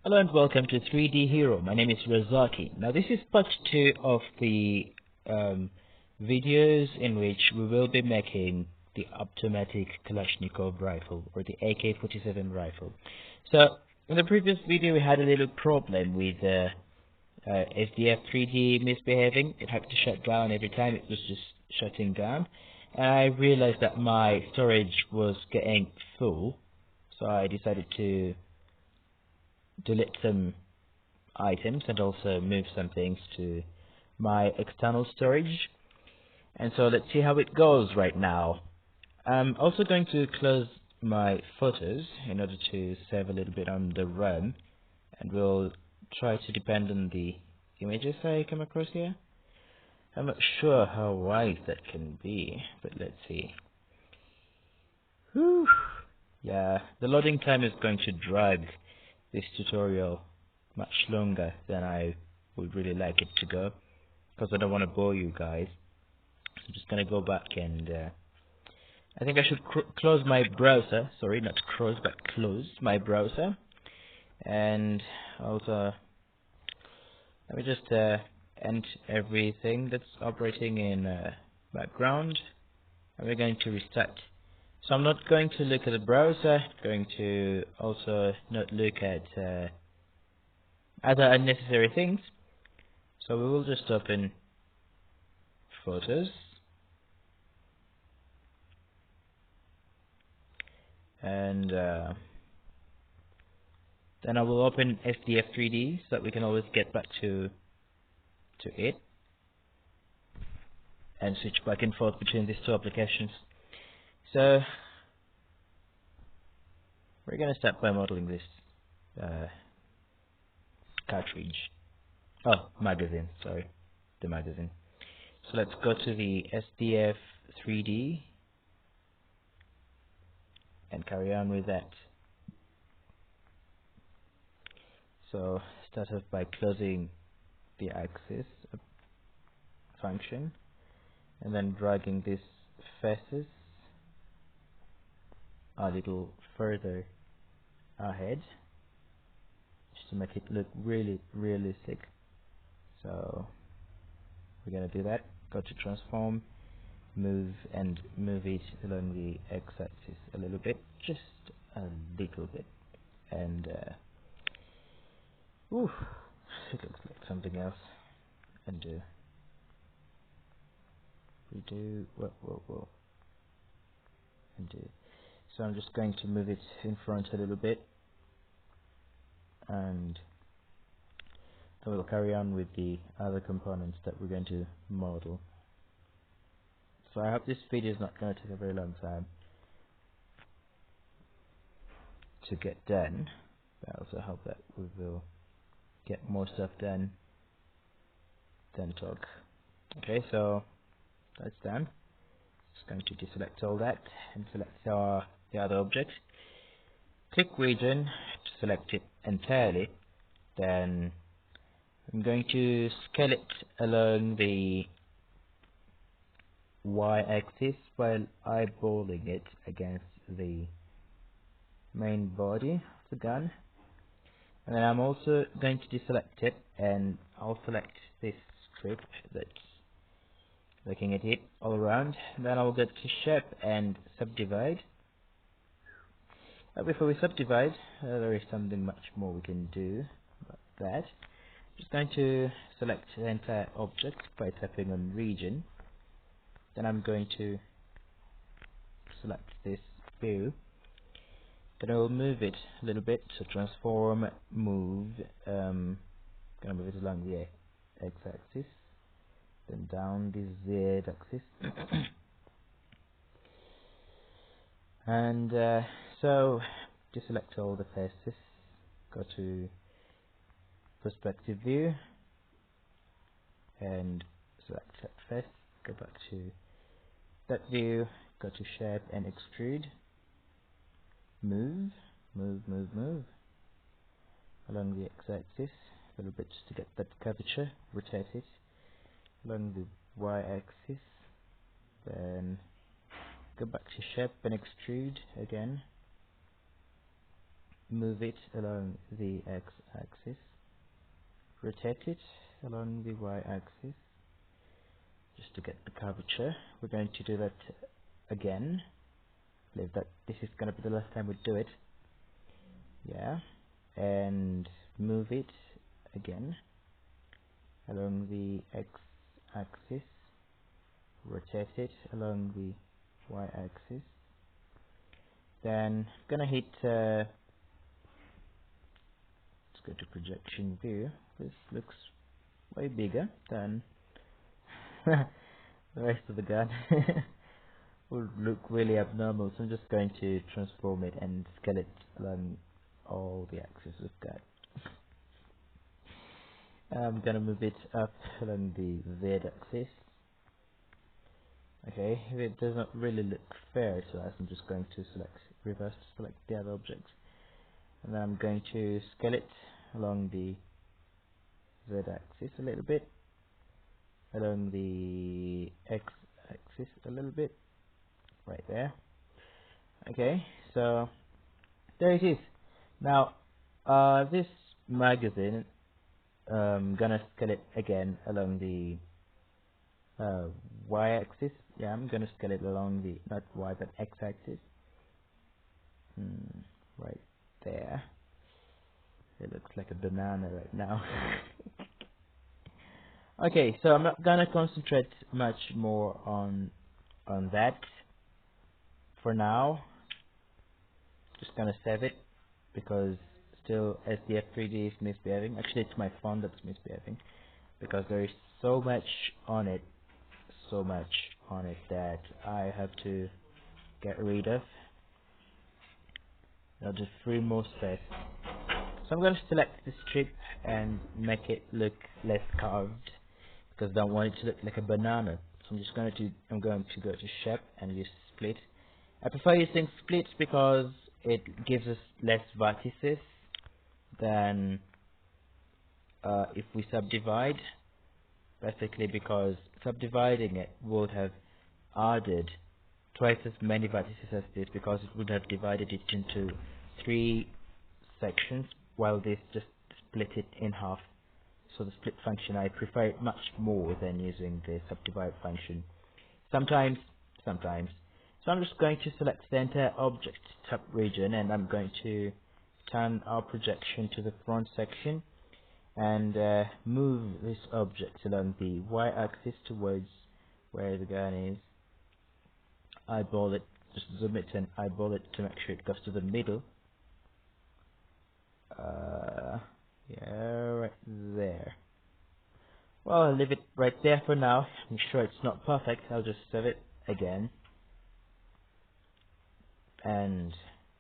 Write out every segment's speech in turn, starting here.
Hello and welcome to 3D Hero. My name is Razaki. Now this is part 2 of the videos in which we will be making the automatic Kalashnikov rifle or the AK-47 rifle. So in the previous video we had a little problem with SDF 3D misbehaving. It had to shut down every time. It was just shutting down. And I realized that my storage was getting full, so I decided to delete some items and also move some things to my external storage. And so let's see how it goes right now. I'm also going to close my photos in order to save a little bit on the RAM, and we'll try to depend on the images I come across here. I'm not sure how wide that can be, but let's see. Whew. Yeah, the loading time is going to drag this tutorial much longer than I would really like it to go, because I don't want to bore you guys. I'm just gonna go back and I think I should close my browser. Sorry, not close, but close my browser. And also, let me just end everything that's operating in background, and we're going to restart. So I'm not going to look at the browser. I'm going to also not look at other unnecessary things. So we will just open photos, and then I will open SDF 3D so that we can always get back to it and switch back and forth between these two applications. So we're going to start by modeling this cartridge. Oh, magazine, sorry, the magazine. So let's go to the SDF 3D and carry on with that. So start off by closing the axis function and then dragging these faces a little further ahead just to make it look really realistic. So we're gonna do that. Go to transform, move it along the x-axis a little bit, just a little bit, and ooh, it looks like something else. Undo, redo, whoa, undo. So I'm just going to move it in front a little bit, and I will carry on with the other components that we're going to model. So I hope this video is not going to take a very long time to get done, but I also hope that we will get more stuff done than talk. Okay, so that's done. Just going to deselect all that and select the other object. Click region to select it entirely. Then I'm going to scale it along the y-axis while eyeballing it against the main body of the gun. And then I'm also going to deselect it, and I'll select this strip that's looking at it all around. Then I'll go to shape and subdivide. Before we subdivide, there is something much more we can do about that. Just going to select the entire object by tapping on region. Then I'm going to select this view. Then I will move it a little bit. So transform, move. Gonna move it along the x-axis, then down the z-axis, and so deselect all the faces. Go to perspective view and select that face. Go back to that view. Go to shape and extrude. Move along the x-axis a little bit just to get that curvature. Rotate it along the y-axis. Then go back to shape and extrude again. move it along the x-axis, rotate it along the y-axis just to get the curvature. We're going to do that again. I believe that this is going to be the last time we do it. Yeah, and move it again along the x-axis, rotate it along the y-axis. Then I'm gonna hit let's go to projection view. This looks way bigger than the rest of the gun. Will look really abnormal, so I'm just going to transform it and scale it along all the axes we've got. I'm gonna move it up along the z-axis. Okay, if it does not really look fair to us, I'm just going to reverse select the other object, and then I'm going to scale it along the z-axis a little bit, along the x-axis a little bit, right there. Okay, so there it is. Now this magazine, I'm gonna scale it again along the y-axis. Yeah, I'm gonna scale it along the, not y but x-axis. Right there. It looks like a banana right now. Okay, so I'm not gonna concentrate much more on that for now. Just gonna save it because still SDF 3D is misbehaving. Actually, it's my phone that's misbehaving because there is so much on it that I have to get rid of. Now just free more space. So I'm going to select the strip and make it look less carved because I don't want it to look like a banana. So I'm going to go to shape and use split. I prefer using splits because it gives us less vertices than if we subdivide. Basically, because subdividing it would have added twice as many vertices as this, because it would have divided it into 3 sections, while this just split it in half. So the split function, I prefer it much more than using the subdivide function. Sometimes. So I'm just going to select the entire object top region, and I'm going to turn our projection to the front section and move this object along the y-axis towards where the gun is. Eyeball it, just zoom it and eyeball it to make sure it goes to the middle. Yeah, right there. Well, I'll leave it right there for now. I'm sure it's not perfect. I'll just save it again and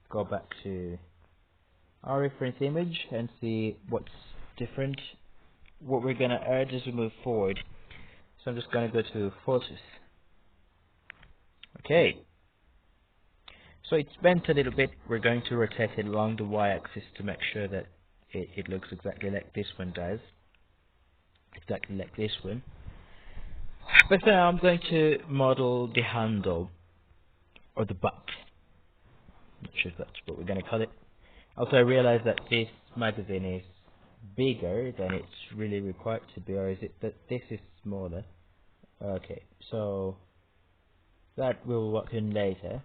go back to our reference image and see what's different, what we're gonna add as we move forward. So I'm just gonna go to photos. Okay, so it's bent a little bit. We're going to rotate it along the y-axis to make sure that it looks exactly like this one does, exactly like this one. But for now I'm going to model the handle or the butt. Not sure if that's what we're going to call it. Also, I realize that this magazine is bigger than it's really required to be, or is it that this is smaller? Okay, so that will work in later.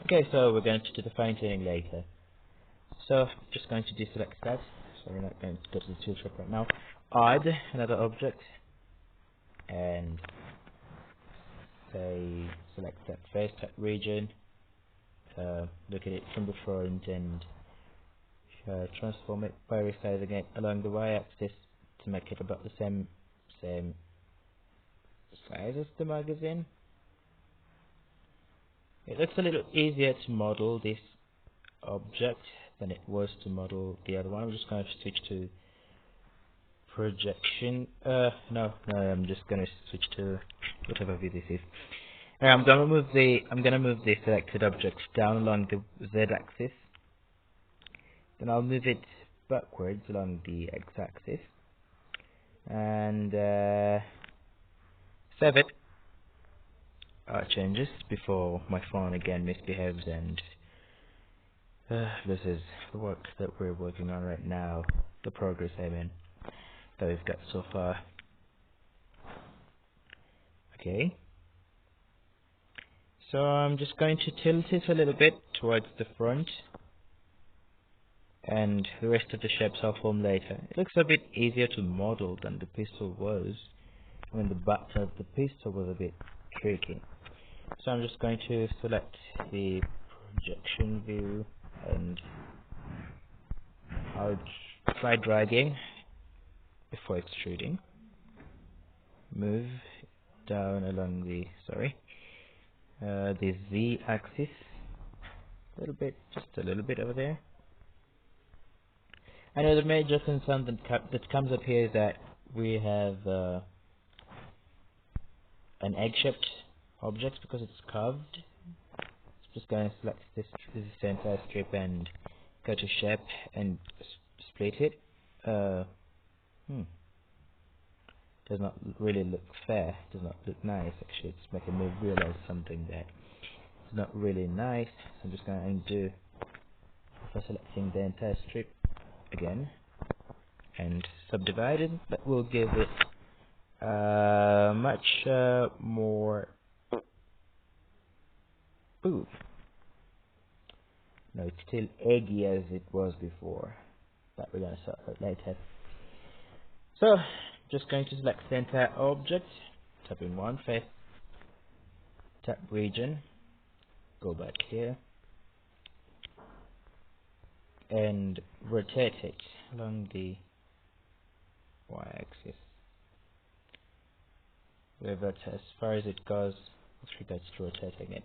Okay, so we're going to do the fine tuning later. So just going to deselect that. So we're not going to go to the tool shop right now. Add another object and say select that face, that region. Look at it from the front and transform it by resizing it along the y-axis to make it about the same size as the magazine. It looks a little easier to model this object than it was to model the other one. I'm just going to switch to projection. No, I'm just going to switch to whatever view this is. I'm gonna move the selected object down along the z-axis. Then I'll move it backwards along the x-axis and save it. Changes before my phone again misbehaves and This is the work that we're working on right now, the progress I mean, that we've got so far. Okay, so I'm just going to tilt it a little bit towards the front, and the rest of the shapes I'll form later. It looks a bit easier to model than the pistol was. I mean, the back of the pistol was a bit tricky. So I'm just going to select the projection view, and I'll try dragging before extruding. Move down along the the Z axis a little bit, just a little bit over there. I know the major concern that comes up here is that we have an egg-shaped object because it's curved. Just going to select this center strip and go to shape and split it. Does not really look fair. Does not look nice. Actually, it's making me realize something that it's not really nice. So I'm just going to undo by selecting the entire strip again and subdivided. That will give it much more. Ooh. No, it's still eggy as it was before. But we're gonna sort that later. So, just going to select center object, tap in one face, tap region, go back here, and rotate it along the y-axis. Revert as far as it goes with regards to rotating it.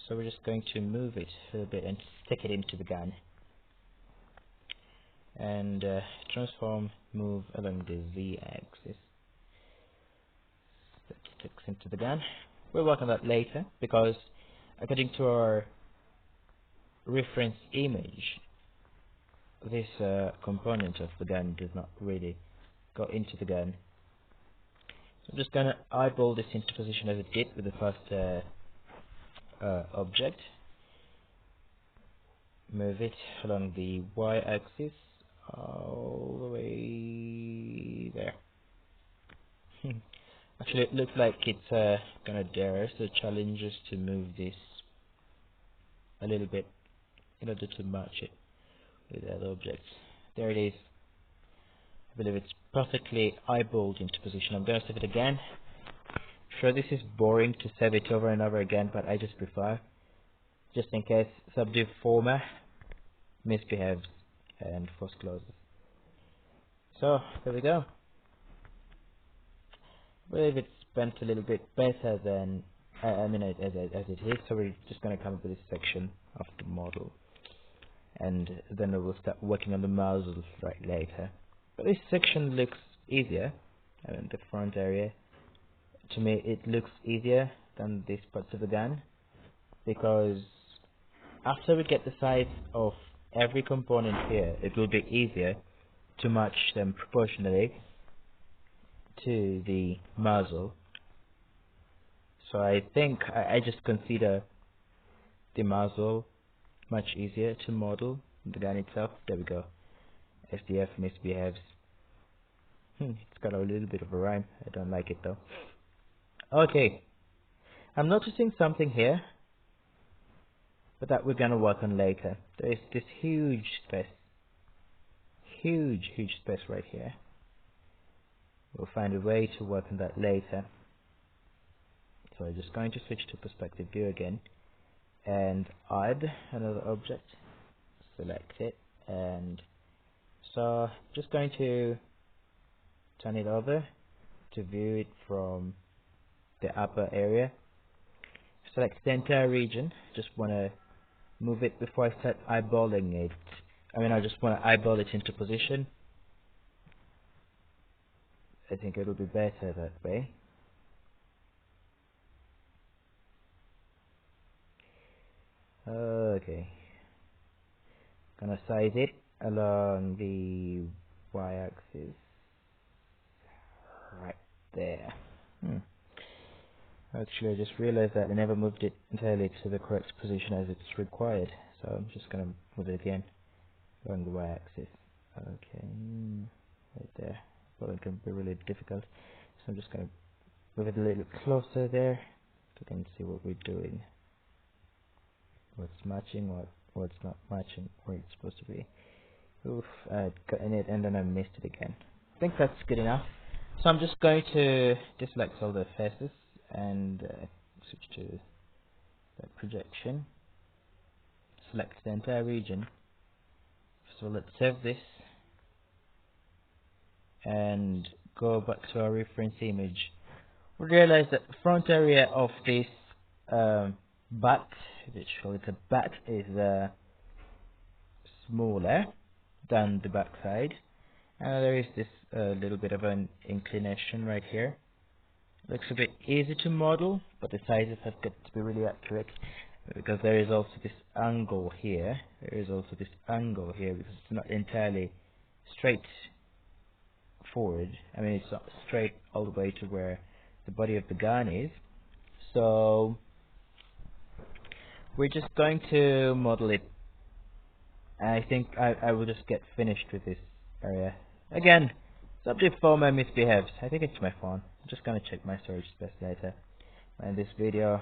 So we're just going to move it a little bit and stick it into the gun. And transform, move along the z-axis. That sticks into the gun. We'll work on that later because according to our reference image, this component of the gun does not really go into the gun. So I'm just going to eyeball this into position as it did with the first object. Move it along the y-axis all the way there. Actually, it looks like it's gonna dare us the challenges to move this a little bit in order to match it with the other objects. There it is. I believe it's perfectly eyeballed into position. I'm gonna save it again. Sure, this is boring to save it over and over again, but I just prefer, just in case Subdivformer misbehaves and force closes. So there we go. I believe it's bent a little bit better than as it is. So we're just going to come up with this section of the model, and then we'll start working on the muzzle right later. But this section looks easier. I mean, the front area. To me, it looks easier than these parts of the gun, because after we get the size of every component here, it will be easier to match them proportionally to the muzzle. So I think I just consider the muzzle much easier to model than the gun itself. There we go. SDF misbehaves. It's got a little bit of a rhyme. I don't like it though. Okay, I'm noticing something here, but that we're gonna work on later. There is this huge space right here. We'll find a way to work on that later. So I'm just going to switch to perspective view again and add another object, select it, and so just going to turn it over to view it from the upper area. Select the entire region. Just want to move it before I start eyeballing it. I just want to eyeball it into position. I think it'll be better that way. Okay. Gonna size it along the y-axis. Right there. Actually, I just realized that I never moved it entirely to the correct position as it's required. So I'm just gonna move it again along the y-axis. Okay, right there. Well, it can be really difficult, so I'm just gonna move it a little closer there so we can see what we're doing. What's matching, what's not matching, where it's supposed to be. Oof, I'd gotten it and then I missed it again. I think that's good enough. So I'm just going to deselect all the faces and switch to the projection. Select the entire region. So let's save this and go back to our reference image. We realize that the front area of this bat, which call it a bat, is smaller than the back side, and there is this little bit of an inclination right here. Looks a bit easy to model, but the sizes have got to be really accurate, because there is also this angle here. Because it's not entirely straight forward. I mean, it's not straight all the way to where the body of the gun is. So we're just going to model it. I think I will just get finished with this area. Again, Subdivformer misbehaves. I think it's my phone. I'm just gonna check my storage space later. In this video,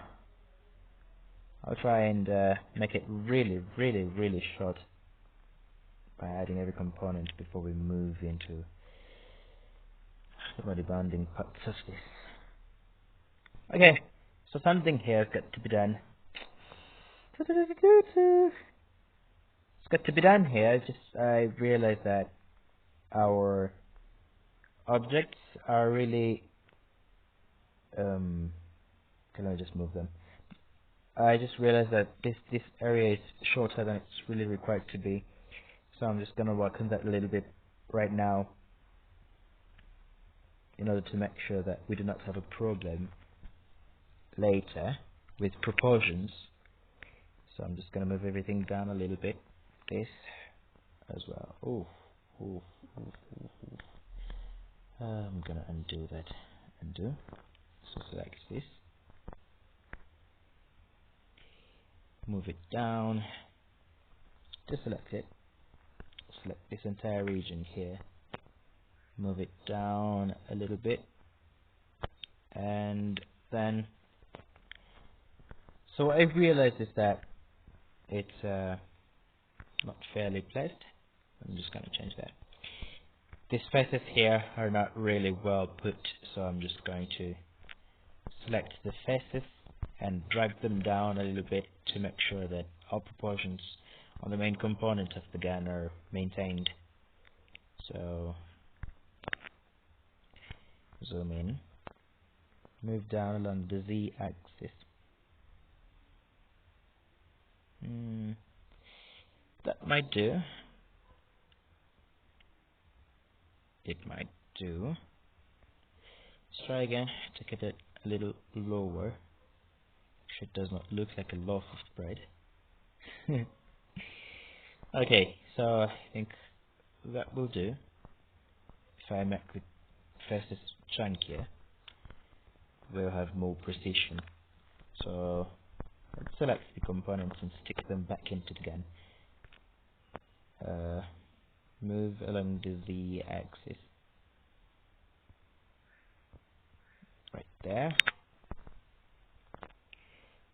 I'll try and make it really short by adding every component before we move into the more demanding parts of this. Okay, so something here has got to be done. It's got to be done here. I realized that our objects are really can I just move them? I just realized that this area is shorter than it's really required to be, so I'm just gonna work on that a little bit right now in order to make sure that we do not have a problem later with proportions. So I'm just gonna move everything down a little bit, this as well. I'm gonna undo that. So select this, move it down, deselect it, select this entire region here, move it down a little bit, and then so what I've realized is that it's not fairly placed. I'm just gonna change that. These faces here are not really well put, so I'm just going to select the faces and drag them down a little bit to make sure that all proportions on the main component of the gun are maintained. So zoom in, move down along the Z axis. That might do. It might do. Let's try again. Take it a little lower. Actually, it does not look like a loaf of bread. Okay, so I think that will do. If I make the faces chunkier, we'll have more precision. So let's select the components and stick them back into the gun. Move along the Z axis. Right there.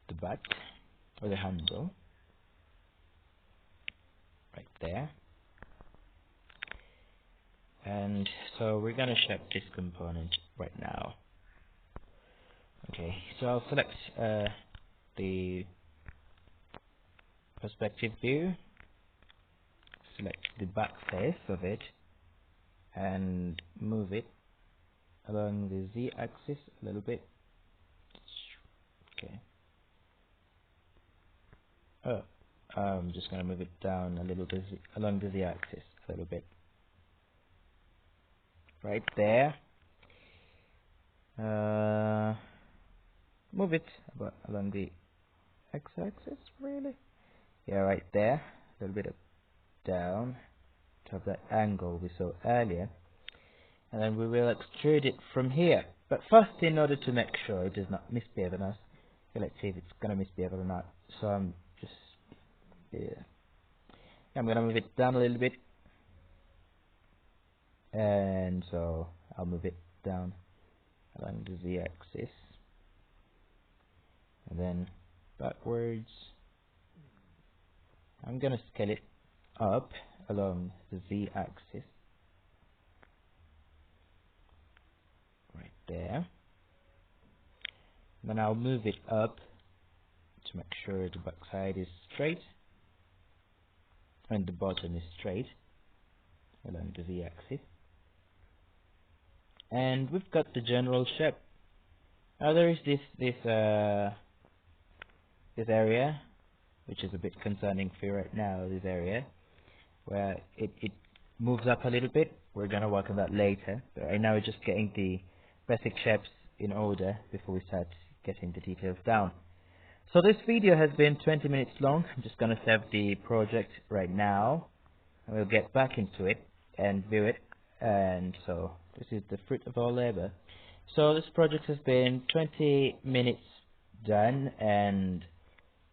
The butt or the handle. Right there. And so we're gonna shape this component right now. Okay, so I'll select the perspective view, select the back face of it, and move it along the Z axis a little bit. Okay. I'm just gonna move it down a little bit along the Z axis a little bit. Right there. Move it about along the x-axis, really. Yeah, right there. A little bit of down to have that angle we saw earlier, and then we will extrude it from here. But first, in order to make sure it does not misbehave on us, let's see if it's gonna misbehave or not. So I'm just I'm gonna move it down a little bit, and so I'll move it down along the z-axis, and then backwards. I'm gonna scale it up along the z-axis, right there. Then I'll move it up to make sure the back side is straight and the bottom is straight along the z-axis. And we've got the general shape. Now there is this area, which is a bit concerning for you right now, this area, where it moves up a little bit. We're gonna work on that later, but right now we're just getting the basic shapes in order before we start getting the details down. So this video has been 20 minutes long. I'm just gonna save the project right now, and we'll get back into it and view it. And so this is the fruit of our labor. So this project has been 20 minutes done, and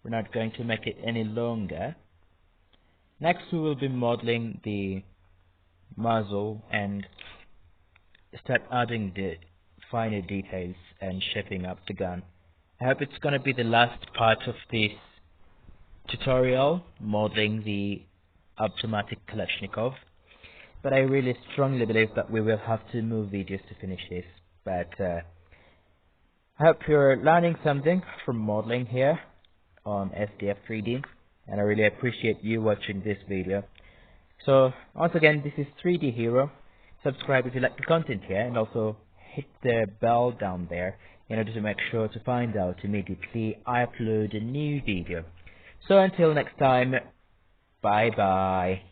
we're not going to make it any longer. Next we will be modeling the muzzle and start adding the finer details and shaping up the gun. I hope it's going to be the last part of this tutorial, modeling the automatic Kalashnikov, but I really strongly believe that we will have to move videos to finish this. But I hope you're learning something from modeling here on SDF 3D, and I really appreciate you watching this video. So once again, this is 3D Hero. Subscribe if you like the content here, and also hit the bell down there in order to make sure to find out immediately I upload a new video. So until next time, bye bye.